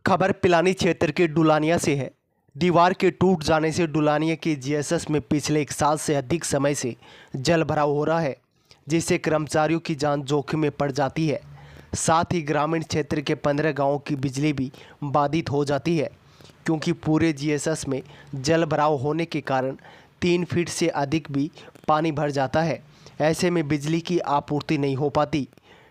खबर पिलानी क्षेत्र के डुलानिया से है। दीवार के टूट जाने से डुलानिया के जीएसएस में पिछले 1 साल से अधिक समय से जल भराव हो रहा है, जिससे कर्मचारियों की जान जोखिम में पड़ जाती है। साथ ही ग्रामीण क्षेत्र के 15 गांवों की बिजली भी बाधित हो जाती है, क्योंकि पूरे जीएसएस में जल भराव होने के कारण 3 फीट से अधिक भी पानी भर जाता है। ऐसे में बिजली की आपूर्ति नहीं हो पाती।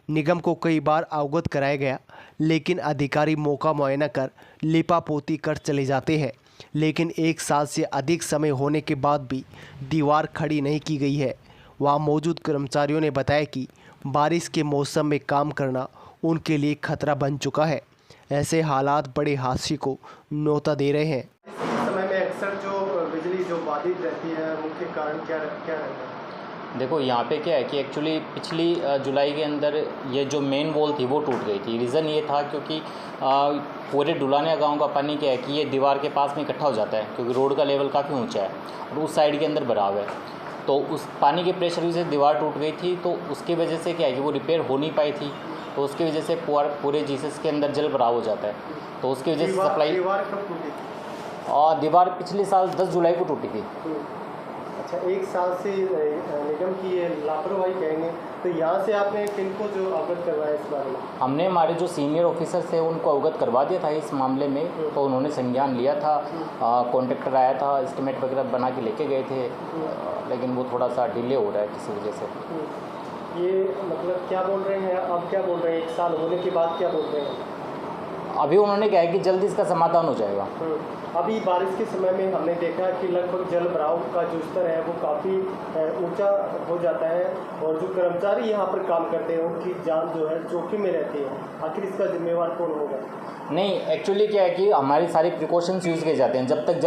निगम को कई बार अवगत कराया गया, लेकिन अधिकारी मौका मुआयना कर लिपापोती कर चले जाते हैं। लेकिन 1 साल से अधिक समय होने के बाद भी दीवार खड़ी नहीं की गई है। वहां मौजूद कर्मचारियों ने बताया कि बारिश के मौसम में काम करना उनके लिए खतरा बन चुका है। ऐसे हालात बड़े हादसे को न्योता दे रहे हैं। इस समय में अक्सर जो बिजली जो बाधित रहती है, मुख्य कारण क्या रहता है? देखो यहाँ पे क्या है कि एक्चुअली पिछली जुलाई के अंदर ये जो मेन वॉल थी वो टूट गई थी। रीज़न ये था क्योंकि पूरे डुलानिया गांव का पानी क्या है कि ये दीवार के पास में इकट्ठा हो जाता है, क्योंकि रोड का लेवल काफ़ी ऊंचा है और उस साइड के अंदर भराव है। तो उस पानी के प्रेशर से दीवार टूट गई थी, तो उसकी वजह से क्या है कि वो रिपेयर हो नहीं पाई थी। तो उसकी वजह से पूरे जीसस के अंदर जल भराव हो जाता है। तो उसकी वजह से सप्लाई दीवार कब टूटी थी? और दीवार पिछले साल 10 जुलाई को टूटी थी। अच्छा, 1 साल से निगम की ये लापरवाही कहेंगे, तो यहाँ से आपने किनको जो अवगत करवाया इस बारे में? हमने हमारे जो सीनियर ऑफिसर्स थे उनको अवगत करवा दिया था इस मामले में। तो उन्होंने संज्ञान लिया था, कॉन्ट्रैक्टर आया था, एस्टिमेट वगैरह बना के लेके गए थे, लेकिन वो थोड़ा सा डिले हो रहा है किसी वजह से। ये मतलब क्या बोल रहे हैं, अब क्या बोल रहे हैं, 1 साल होने के बाद क्या बोल रहे हैं? अभी उन्होंने कहा है कि जल्दी इसका समाधान हो जाएगा। अभी बारिश के समय में हमने देखा कि लगभग जल भराव का जो स्तर है वो काफ़ी ऊंचा हो जाता है, और जो कर्मचारी यहाँ पर काम करते हैं उनकी जान जो है जोखिम में रहती है। आखिर इसका जिम्मेवार कौन होगा? नहीं, एक्चुअली क्या है कि हमारी सारी प्रिकॉशंस यूज़ किए जाते हैं। जब तक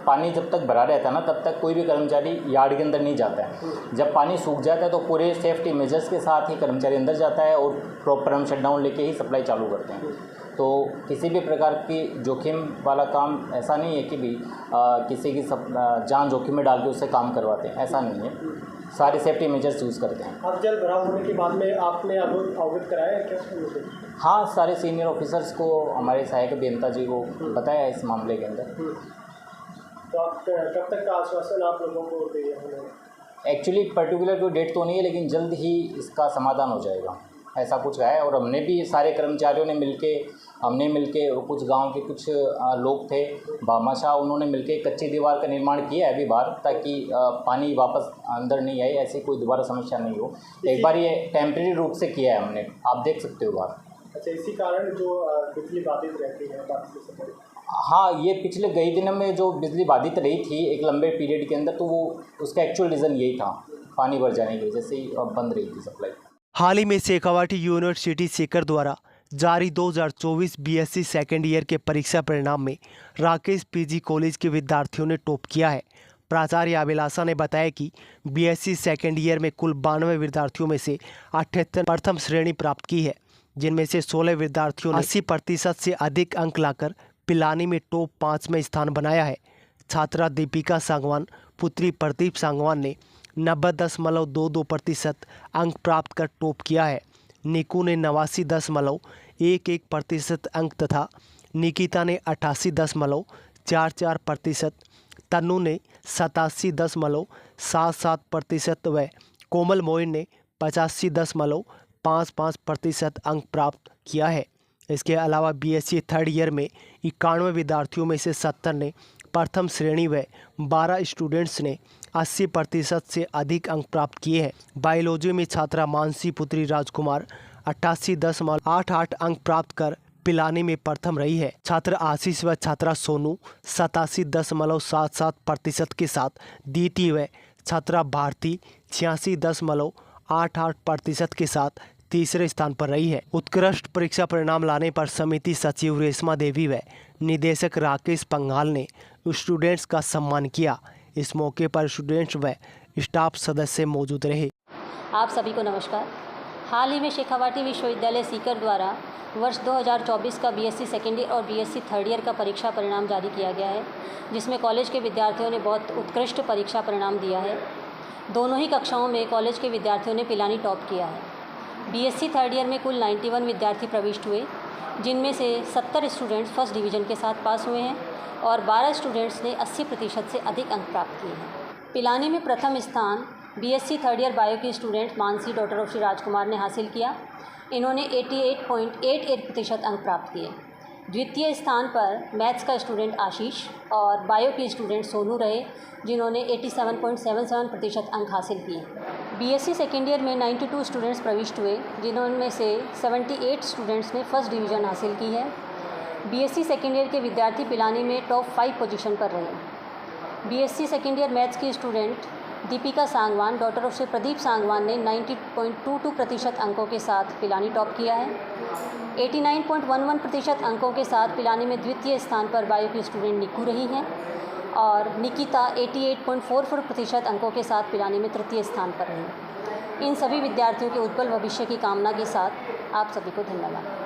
पानी जब तक भरा रहता है ना, तब तक कोई भी कर्मचारी यार्ड के अंदर नहीं जाता है। जब पानी सूख जाता है तो पूरे सेफ्टी मेजर्स के साथ ही कर्मचारी अंदर जाता है और प्रॉपर हम शटडाउन लेके ही सप्लाई चालू करते हैं। तो किसी भी प्रकार की जोखिम वाला काम ऐसा नहीं है कि भी किसी की जान जोखिम में डाल के उससे काम करवाते हैं, ऐसा नहीं है। सारे सेफ्टी मेजर्स यूज़ करते हैं। अब जल भराव होने के बाद में आपने अवगत कराया है क्या? हाँ, सारे सीनियर ऑफिसर्स को, हमारे सहायक अभियंता जी को बताया है इस मामले के अंदर। तो आप कब तक का आश्वासन आप लोगों को दिया? एक्चुअली पर्टिकुलर कोई डेट तो नहीं है, लेकिन जल्द ही इसका समाधान हो जाएगा, ऐसा कुछ है। और हमने भी सारे कर्मचारियों ने मिलके और कुछ गांव के कुछ लोग थे, भामाशाह, उन्होंने मिलके कच्ची दीवार का निर्माण किया है अभी बार, ताकि पानी वापस अंदर नहीं आए, ऐसी कोई दोबारा समस्या नहीं हो। एक बार ये टेम्प्रेरी रूप से किया है हमने, आप देख सकते हो बाहर। अच्छा, इसी कारण जो बिजली बाधित रहती है बारिश के समय? हाँ, ये पिछले कई दिनों में जो बिजली बाधित रही थी एक लंबे पीरियड के अंदर, तो वो उसका एक्चुअल रीज़न यही था, पानी भर जाने की वजह से ही बंद रही थी सप्लाई। हाल ही में शेखावाटी यूनिवर्सिटी सीकर द्वारा जारी 2024 बीएससी सेकेंड ईयर के परीक्षा परिणाम में राकेश पीजी कॉलेज के विद्यार्थियों ने टॉप किया है। प्राचार्य अभिलाषा ने बताया कि बीएससी सेकेंड ईयर में कुल 92 विद्यार्थियों में से 78 प्रथम श्रेणी प्राप्त की है, जिनमें से 16 विद्यार्थियों ने 80% से अधिक अंक लाकर पिलानी में टॉप 5 में स्थान बनाया है। छात्रा दीपिका सांगवान पुत्री प्रदीप सांगवान ने 90.22% अंक प्राप्त कर टॉप किया है। निकू ने 89.11% अंक तथा निकिता ने 88.44%, तन्नू ने 87.77% व कोमल मोइन ने 85.55% अंक प्राप्त किया है। इसके अलावा बीएससी थर्ड ईयर में 91 विद्यार्थियों में से 70 ने प्रथम श्रेणी व 12 स्टूडेंट्स ने 80% से अधिक अंक प्राप्त किए हैं। बायोलॉजी में छात्रा मानसी पुत्री राजकुमार 88.88 अंक प्राप्त कर पिलानी में प्रथम रही है। छात्र आशीष व छात्रा सोनू 87.77% के साथ द्वितीय व छात्रा भारती 86.88% के साथ तीसरे स्थान पर रही है। उत्कृष्ट परीक्षा परिणाम लाने पर समिति सचिव रेशमा देवी व निदेशक राकेश पंघाल ने स्टूडेंट्स का सम्मान किया। इस मौके पर स्टूडेंट्स व स्टाफ सदस्य मौजूद रहे। आप सभी को नमस्कार। हाल ही में शेखावाटी विश्वविद्यालय सीकर द्वारा वर्ष 2024 का बीएससी सेकेंड ईयर और बीएससी थर्ड ईयर का परीक्षा परिणाम जारी किया गया है, जिसमें कॉलेज के विद्यार्थियों ने बहुत उत्कृष्ट परीक्षा परिणाम दिया है। दोनों ही कक्षाओं में कॉलेज के विद्यार्थियों ने पिलानी टॉप किया है। बीएससी थर्ड ईयर में कुल 91 विद्यार्थी प्रविष्ट हुए, जिनमें से 70 स्टूडेंट्स फर्स्ट डिवीज़न के साथ पास हुए हैं और 12 स्टूडेंट्स ने 80% से अधिक अंक प्राप्त किए हैं। पिलानी में प्रथम स्थान बीएससी थर्ड ईयर बायो की student Mansi daughter of Shri Rajkumar ने हासिल किया। इन्होंने 88.88% अंक प्राप्त किए। द्वितीय स्थान पर मैथ्स का स्टूडेंट आशीष और बायो की स्टूडेंट सोनू रहे, जिन्होंने 87.77% अंक हासिल किए। बीएससी सेकेंड ईयर में 92 स्टूडेंट्स प्रविष्ट हुए, जिनमें से 78 स्टूडेंट्स ने फर्स्ट डिवीज़न हासिल की है। बीएससी सेकेंड ईयर के विद्यार्थी पिलानी में टॉप 5 पोजीशन पर रहे। बीएससी सेकेंड ईयर मैथ्स की student Deepika Sangwan daughter of Shri Pradeep Sangwan ने 90.22% अंकों के साथ पिलानी टॉप किया है। 89.11% अंकों के साथ पिलानी में द्वितीय स्थान पर बायो की स्टूडेंट निकू रही हैं और निकिता 88.44% अंकों के साथ पिलानी में तृतीय स्थान पर रही। इन सभी विद्यार्थियों के उज्ज्वल भविष्य की कामना के साथ आप सभी को धन्यवाद।